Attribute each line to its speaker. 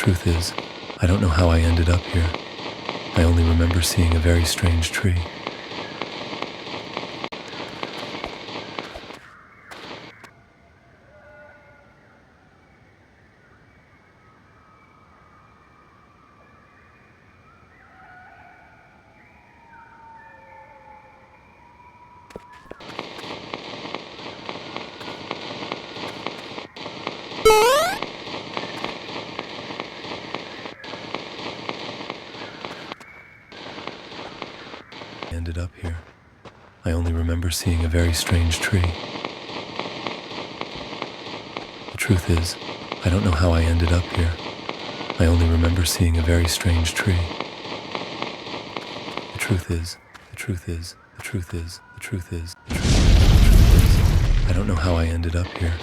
Speaker 1: truth is, I don't know how I ended up here. I only remember seeing a very strange tree. Ended up here. I only remember seeing a very strange tree. The truth is, I don't know how I ended up here. I only remember seeing a very strange tree. The truth is, the truth is, the truth is, the truth is, the truth is, I don't know how I ended up here.